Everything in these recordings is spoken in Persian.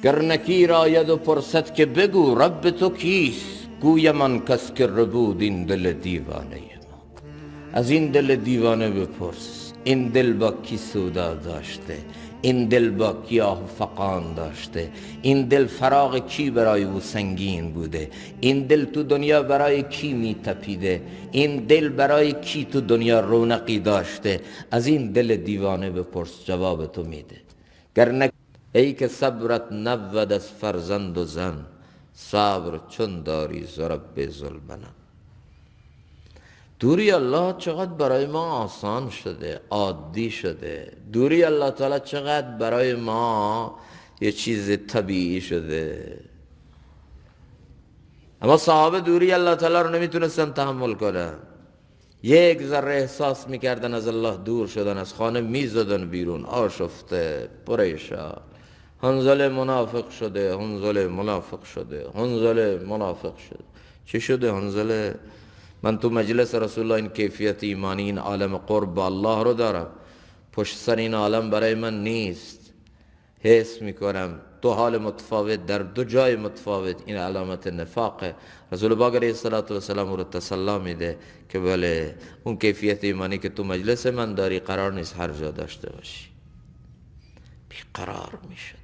گر نکیر آید و پرسد که بگو رب تو کیست، گویم آن کس که ربود این دل دیوانه ما. از این دل دیوانه بپرس این دل با کی سودا داشته، این دل با کی آه و فغان داشته، این دل فراق کی برای او سنگین بوده، این دل تو دنیا برای کی می تپیده، این دل برای کی تو دنیا رونقی داشته. از این دل دیوانه بپرس جواب تو میده. گر ای که صبرت نبود از فرزند و زن، صبر چون داری ز رب ذوالمنن. دوری الله چقدر برای ما آسان شده، عادی شده. دوری الله تعالی چقدر برای ما یه چیز طبیعی شده. اما صحابه دوری الله تعالی رو نمیتونستن تحمل کنن. یک ذره احساس میکردن از الله دور شدن، از خانه میزدن بیرون، آشفته، پریشان. حنظله منافق شده، حنظله منافق شده، حنظله منافق شده. چی شده حنظله؟ من تو مجلس رسول الله این کیفیت ایمانی، این عالم قرب با الله رو دارم، پشت سر این عالم برای من نیست. حس میکنم دو حال متفاوت در دو جای متفاوت، این علامت نفاقه. رسول پاک علیه السلام او رو تسلی میده که بله اون کیفیت ایمانی که تو مجلس من داری قرار نیست هر جا داشته باشی. بیقرار میشدن.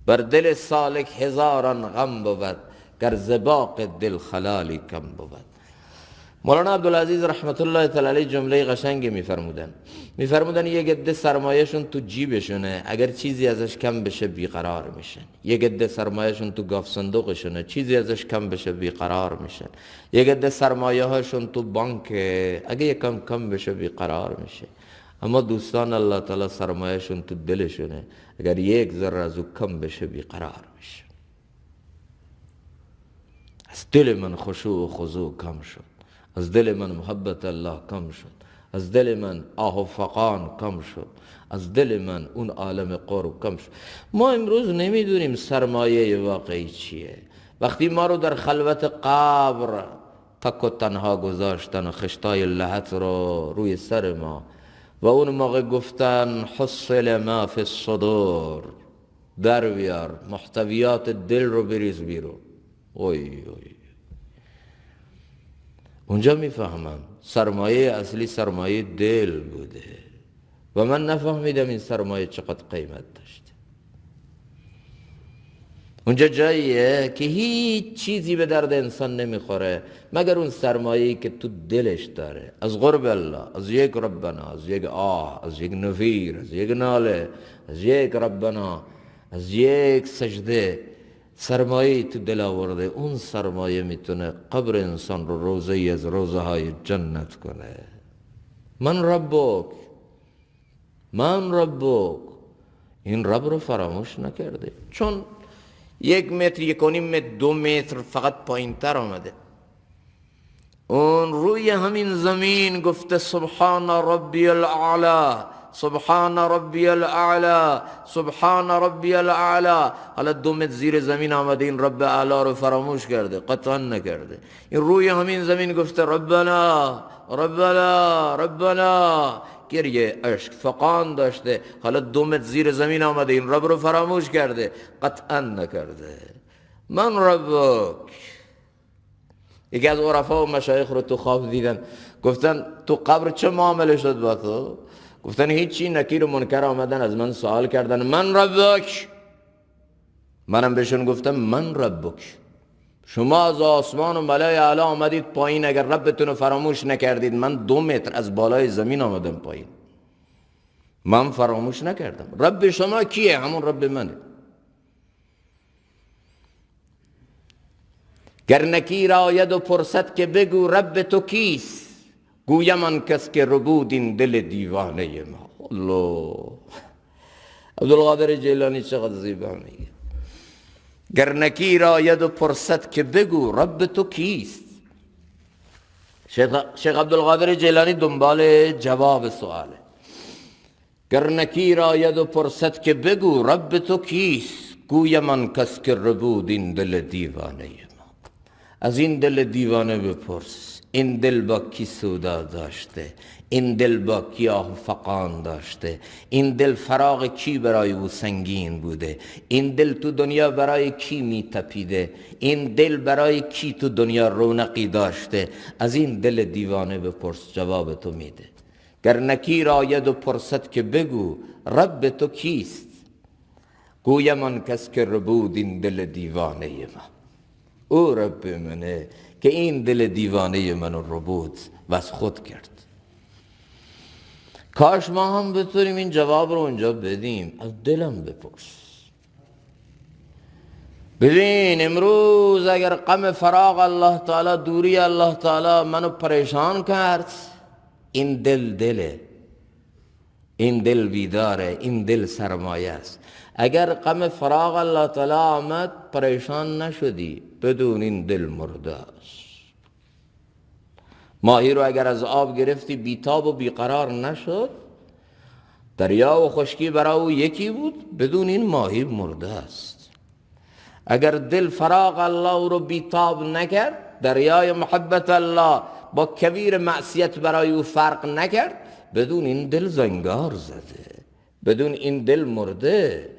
بر دل سالک هزاران غم بود، گر ز باغ دل خلالی کم بود. مولانا عبدالعزیز رحمت الله تعالی علیه جمله قشنگی میفرمودن یک عده سرمایه‌شون تو جیبشونه، اگر چیزی ازش کم بشه بیقرار میشن. یک عده سرمایه‌شون تو گاف صندوقشونه، چیزی ازش کم بشه بیقرار میشن. یک عده سرمایه‌هاشون تو بانک، اگه یکم کم بشه بیقرار میشه. اما دوستان الله تعالی سرمایه‌شون تو دلشونه، اگر یک ذره از او کم بشه بیقرار میشه. از دل من خشوع و خضوع کم شد، از دل من محبت الله کم شد، از دل من آه و فغان کم شد، از دل من اون عالم قرب کم شد. ما امروز نمیدونیم سرمایه واقعی چیه. وقتی ما رو در خلوت قبر تک و تنها گذاشتن و خشتای لحد رو روی سر ما و اون موقع گفتن حصل ما فی الصدور، در بیار محتویات دل رو بریز بیرون. اوی اونجا میفهمم سرمایه اصلی سرمایه دل بوده و من نفهمیدم این سرمایه چقدر قیمت داشته. اونجا جاییه که هیچ چیزی به درد انسان نمیخوره مگر اون سرمایه‌ای که تو دلش داره، از قرب الله، از یک ربنا، از یک آه، از یک نفیر، از یک ناله، از یک ربنا، از یک سجده. سرمایه تو دل آورده، اون سرمایه میتونه قبر انسان رو روزه ای از روزه های جنت کنه. من ربک، من ربک. این رب رو فراموش نکرده، چون 1 متر، 1.5 متر، 2 متر فقط پایین تر آمده. اون روی همین زمین گفته سبحان ربی الاعلا، سبحان ربی الاعلا، سبحان ربی الاعلا. حالا 2 متر زیر زمین آمده، این رب اعلا رو فراموش کرده؟ قطعا نکرده. این روی همین زمین گفته ربنا ربنا ربنا، گریه عشق فغان داشته. حالا 2 متر زیر زمین آمده، این رب رو فراموش کرده؟ قطعا نکرده. من ربک. یکی از عرفا و مشایخ رو تو خواب دیدن، گفتن تو قبر چه معامله شد با تو؟ گفتن هیچی، نکیر و منکر آمدن از من سوال کردن من ربک. منم بهشون گفتم من ربک. شما از آسمان و ملای اعلی آمدید پایین، اگر ربتون رو فراموش نکردید، من 2 متر از بالای زمین آمدم پایین، من فراموش نکردم. رب شما کیه؟ همون رب منه. گر نکیر آید و پرسد که بگو رب تو کیست، گویم آن کس که ربود این دل دیوانه ما. الله، عبدالقادر جیلانی چقدر زیبا میگه. گر نکیر آید و پرسد که بگو رب تو کیست. شیخ عبدالقادر جیلانی دنبال جواب سواله. گر نکیر آید و پرسد که بگو رب تو کیست، گویم آن کس که ربود این دل دیوانه ما. از این دل دیوانه بپرس این دل با کی سودا داشته، این دل با کی آه و فغان داشته، این دل فراق کی برای او سنگین بوده، این دل تو دنیا برای کی می تپیده، این دل برای کی تو دنیا رونقی داشته. از این دل دیوانه بپرس جواب تو میده. گر نکیر آید و پرسد که بگو رب تو کیست، گویم آن کس که ربود این دل دیوانه من. او رب منه که این دل دیوانه منو ربود و از خود کرد. کاش ما هم بتونیم این جواب رو اونجا بدیم. از دلم بپرس. ببین امروز اگر غم فراق الله تعالی، دوری الله تعالی منو پریشان کرد، این دله، این دل بیداره، این دل سرمایه است. اگر غم فراق الله تعالی آمد پریشان نشدی، بدون این دل مرده است. ماهی رو اگر از آب گرفتی بیتاب و بیقرار نشد، دریا و خشکی برای او یکی بود، بدون این ماهی مرده است. اگر دل فراق الله رو بیتاب نکرد، دریای محبت الله با کویر معصیت برای او فرق نکرد، بدون این دل زنگار زده، بدون این دل مرده.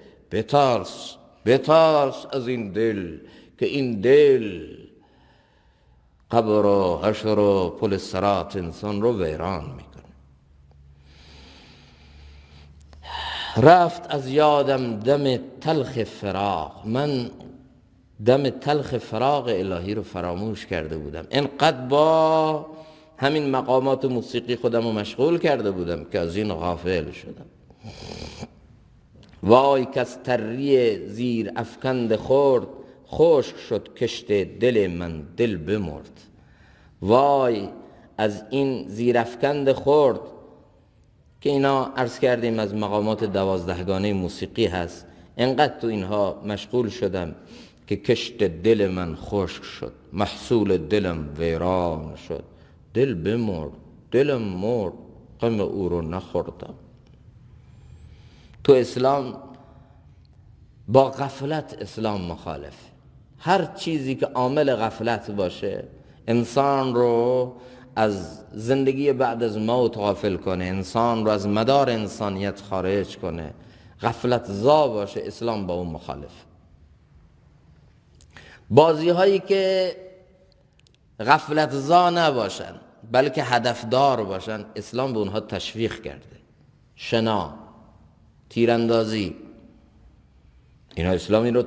بترس از این دل که این دل قبر و حشر و پل صراط انسان رو ویران میکنه. رفت از یادم دم تلخ فراق، من دم تلخ فراق الهی رو فراموش کرده بودم. اینقدر با همین مقامات موسیقی خودم رو مشغول کرده بودم که از این غافل شدم. وای کس تری زیر افکند خورد، خشک شد کشت دل من دل بمرد. وای از این زیر افکند خورد که اینا عرض کردیم از مقامات 12گانه موسیقی هست، انقدر تو اینها مشغول شدم که کشت دل من خشک شد، محصول دلم ویران شد. دل بمرد، دلم مرد، غم او رو نخوردم. تو اسلام با غفلت اسلام مخالف. هر چیزی که عامل غفلت باشه انسان رو از زندگی بعد از موت غافل کنه، انسان رو از مدار انسانیت خارج کنه، غفلت زا باشه، اسلام با اون مخالف. بازی هایی که غفلت زا نباشن بلکه هدفدار باشن، اسلام به اونها تشویق کرده. شنا، تیراندازی، اینا اسلام این رو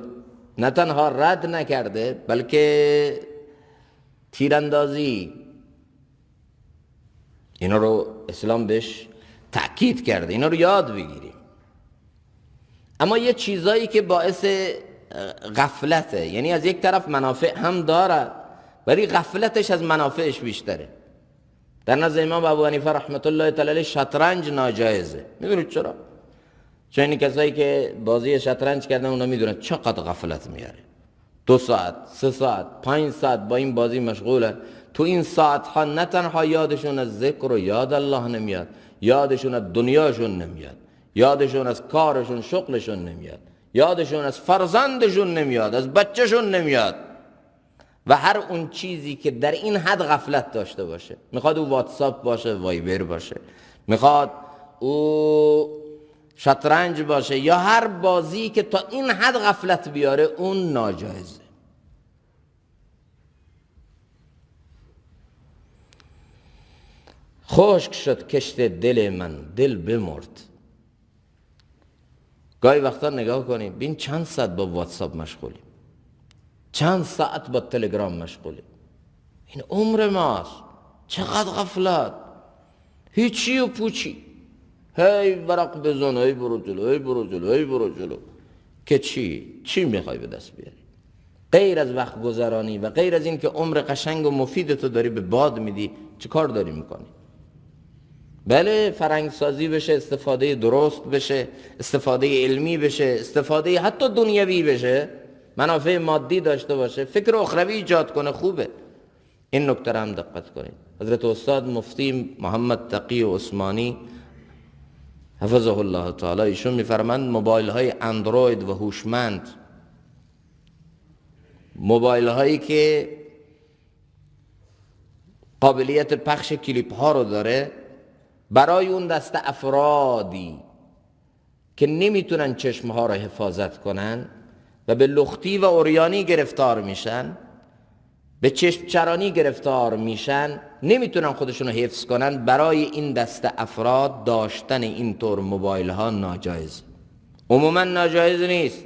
نه تنها رد نکرده بلکه تیراندازی اینا رو اسلام بهش تأکید کرده، اینا رو یاد بگیریم. اما یه چیزایی که باعث غفلته، یعنی از یک طرف منافع هم دارد ولی غفلتش از منافعش بیشتره. در نزد امام ابو حنیفه رحمت الله تعالی علیه شطرنج ناجایزه. میدونید چرا؟ چون این کسایی که بازی شطرنج کردن اونا میدونن چقدر غفلت میاره. 2 ساعت، 3 ساعت، 5 ساعت با این بازی مشغولن. تو این ساعت ها نه تنها یادشون از ذکر و یاد الله نمیاد، یادشون از دنیاشون نمیاد، یادشون از کارشون شغلشون نمیاد، یادشون از فرزندشون نمیاد، از بچهشون نمیاد. و هر اون چیزی که در این حد غفلت داشته باشه، میخواد او واتساپ باشه، وایبر باشه، میخواد او شطرنج باشه، یا هر بازی که تا این حد غفلت بیاره، اون ناجایزه. خشک شد کشت دل من دل بمرد. گاهی وقتا نگاه کنیم ببین چند ساعت با واتساپ مشغولیم، چند ساعت با تلگرام مشغولیم. این عمر ماست. چقدر غفلت، هیچی و پوچی، هی ورق بزن، هی برو جلو، هی برو جلو، هی برو جلو. که چی میخوای به دست بیاری؟ غیر از وقت گذرانی و غیر از این که عمر قشنگ و مفید تو داری به باد میدی، چه کار داری میکنی؟ بله فرهنگ سازی بشه، استفاده درست بشه، استفاده علمی بشه، استفاده حتی دنیوی بشه، منافع مادی داشته باشه، فکر اخروی ایجاد کنه، خوبه. این نکته را هم دقت کنید. حضرت استاد مفتی محمد تقی عثمانی حفظه الله تعالی ایشون میفرمند موبایل های اندروید و هوشمند، موبایل هایی که قابلیت پخش کلیپ ها رو داره، برای اون دسته افرادی که نمیتونن چشم ها رو حفاظت کنن و به لختی و عریانی گرفتار میشن، به چشم چرانی گرفتار میشن، نمیتونن خودشون رو حفظ کنن، برای این دسته افراد داشتن این طور موبایل ها ناجایز. عموما ناجایز نیست،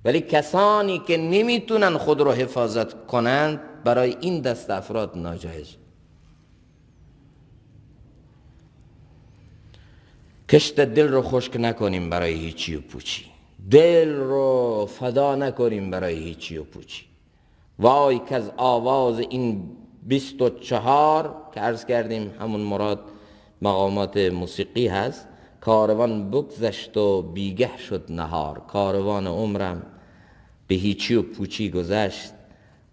ولی کسانی که نمیتونن خود رو حفاظت کنند، برای این دسته افراد ناجایز. کشت دل رو خشک نکنیم برای هیچی و پوچی، دل رو فدا نکنیم برای هیچی و پوچی. وای که از آواز این 24 که عرض کردیم همون مراد مقامات موسیقی هست، کاروان بگذشت و بیگه شد نهار. کاروان عمرم به هیچی و پوچی گذشت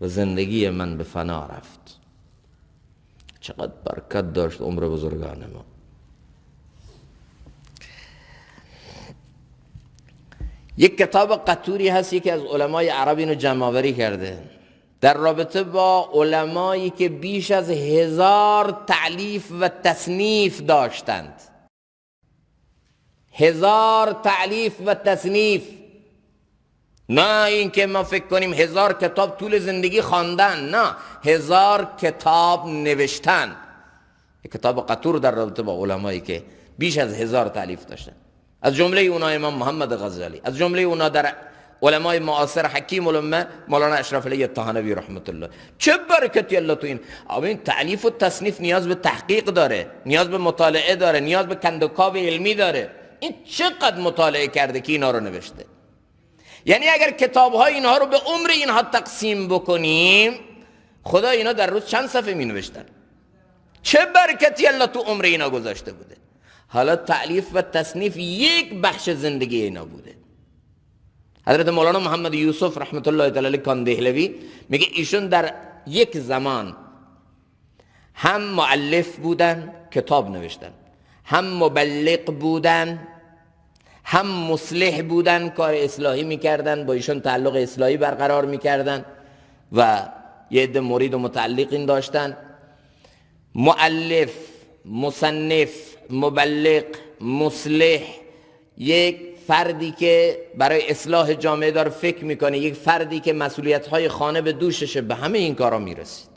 و زندگی من به فنا رفت. چقدر برکت داشت عمر بزرگان ما. یک کتاب قطوری هست، یکی از علمای عرب اینو جمع‌آوری کرده در رابطه با علمایی که بیش از 1000 تألیف و تصنیف داشتند. 1000 تألیف و تصنیف، نه این که ما فکر کنیم 1000 کتاب طول زندگی خواندن، نه، 1000 کتاب نوشتن. یک کتاب قطور در رابطه با علمایی که بیش از 1000 تألیف داشتن، از جمله اونا امام محمد غزالی، از جمله اونا در علمای معاصر حکیم الامه مولانا اشرف علی طحانوی رحمت الله. چه برکتی الله تو این. این تألیف و تصنیف نیاز به تحقیق داره، نیاز به مطالعه داره، نیاز به کندوکاو علمی داره. این چقدر مطالعه کرده که اینا رو نوشته. یعنی اگر کتاب‌های اینها رو به عمر اینها تقسیم بکنیم، خدا اینا در روز چند صفحه می نوشتن. چه برکتی الله تو عمر اینا گذاشته بوده. حالا تألیف و تصنیف یک بخش زندگی اینا بوده. حضرت مولانا محمد یوسف رحمت الله تعالی کاندهلوی میگه ایشون در یک زمان هم مؤلف بودن، کتاب نوشتن، هم مبلغ بودن، هم مصلح بودن، کار اصلاحی میکردن، با ایشون تعلق اصلاحی برقرار میکردن و یه عده مرید و متعلقین داشتن. مؤلف، مصنف، مبلغ، مصلح، یک فردی که برای اصلاح جامعه داره فکر میکنه، یک فردی که مسئولیت‌های خانه به دوششه، به همه این کارا میرسید.